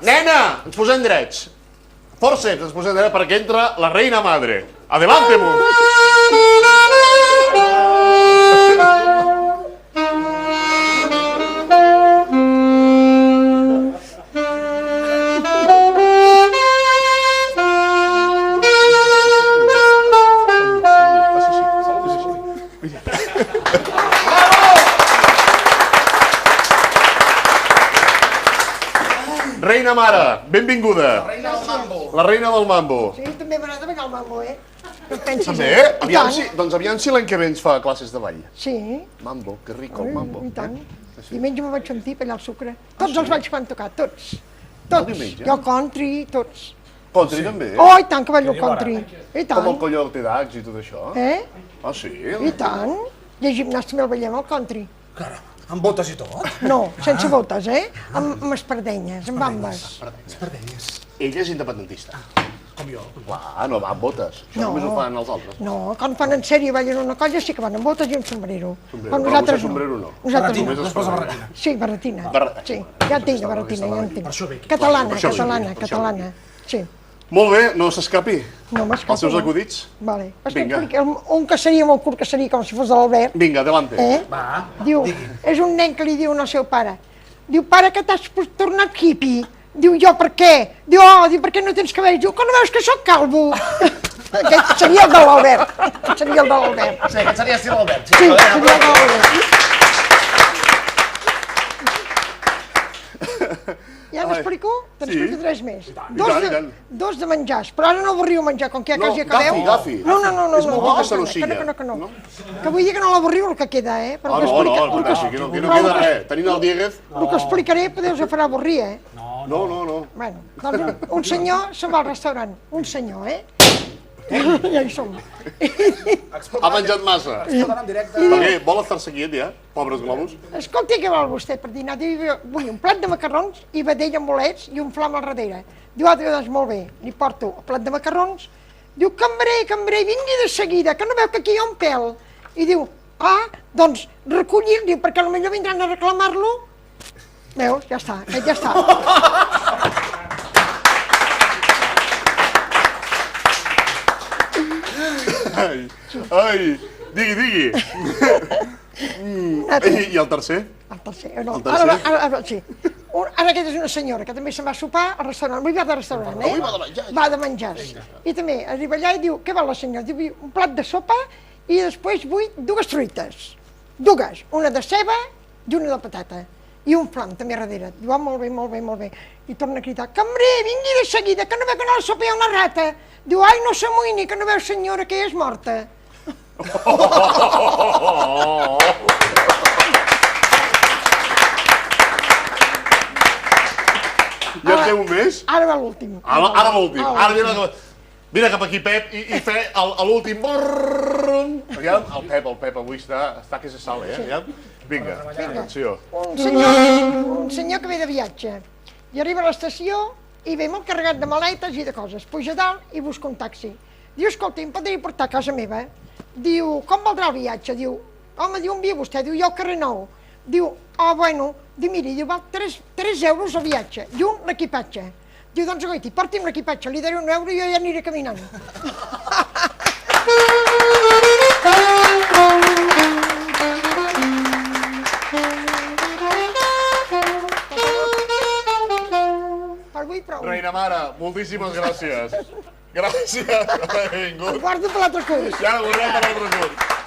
Nena, ens posem drets. Forceps, ens posem drets perquè entra la reina madre. Adelante-mo! Reina mare, benvinguda. La reina del mambo. Sí, també m'agrada ballar el mambo, També? Doncs aviam si l'any que ve ens fa classes de ball. Sí. Mambo, que rico el mambo. I tant. Diumenge me vaig sentir ballar el sucre. Tots els balls que van tocar, tots. Tots. Jo country, tots. Country també? Oh, i tant que ballo country. I tant. Com el colló del Tedax i tot això? Ah, sí? I tant. I a gimnàs també el ballem, el country. Caram, amb botes i tot? No, sense botes, amb espardenyes, amb bambes. Espardenyes. Ella és independentista. Com jo. Clar, no va amb botes. Això només ho fan els altres. No, quan fan en sèrie i ballen una colla sí que van amb botes i amb sombrero. Però vostè sombrero no. Nosaltres no. Després de barretina. Sí, barretina. Sí, ja en tinc de barretina, ja en tinc. Per això ve aquí. Catalana. Sí. Molt bé, no s'escapi. No m'escapo. Els seus acudits? Vale. Vinga. Un que seria molt curt, que seria com si fos de l'Albert. Vinga, adelante. Va, Diu, és un nen que li diu al seu pare. Diu, pare, que t'has tornat hippie. Diu, jo, per què? Diu, per què no tens cabell? Diu, que no veus que sóc calvo? Aquest seria el de l'Albert. Seria el de l'Albert. Sí, aquest seria estil Albert. Sí, seria el de l'Albert. Ja n'explico? T'explico tres més. Dos de menjars, però ara no avorriu menjar, com que ja quasi acabeu. Gafi. No. És molt bo aquesta nocilla. No. Que vull dir que no l'avorriu el que queda, No, que no queda res. Tenint el Dieguez... El que explicaré podeu us farà avorrir, No. Bueno, doncs un senyor se'n va al restaurant. Un senyor, Ja hi som. Ha menjat massa. Per què? Vol estar-se quiet ja? Pobres globus. Escolti, què vol vostè per dinar? Diu, vull un plat de macarrons i vedell amb bolets i un flam al darrere. Diu, doncs molt bé, li porto el plat de macarrons. Diu, cambrer, vingui de seguida, que no veu que aquí hi ha un pèl. I diu, doncs recollir, diu, perquè potser vindran a reclamar-lo. Veus? Ja està, aquest ja està. Ai, digui. I el tercer? El tercer, no. Ara, sí. Ara aquesta és una senyora que també se'n va sopar al restaurant. Avui va de restaurant, Avui va de menjars. Va de menjars. I també arriba allà i diu, què vol la senyora? Diu, un plat de sopa i després vull dues truites. Dues, una de ceba i una de patata. I un flam també a darrere. Diu, molt bé. I torna a cridar, cambrer, vingui de seguida, que no veu que no la sopa hi ha una rata. Diu, ai, no s'amoïni, que no veu senyora, que és morta. Ja en fem un més? Ara va l'últim. Ara l'últim. Ara vine cap aquí, Pep, i fer l'últim. Aviam, el Pep avui està que se sale, Vinga, atenció. Un senyor que ve de viatge i arriba a l'estació i ve molt carregat de maletes i de coses. Puja a dalt i busca un taxi. Diu, escolta, em podria portar a casa meva? Diu, com valdrà el viatge? Diu, home, on viu vostè? Diu, jo al carrer Nou. Diu, bueno, miri, val 3 euros el viatge i un l'equipatge. Diu, doncs agoiti, porti'm l'equipatge, li daré €1 i jo ja aniré caminant. Per avui prou. Reina mare, moltíssimes gràcies. Gràcies per haver vingut. Guarda per l'altre curs. Ja, guardem per l'altre curs.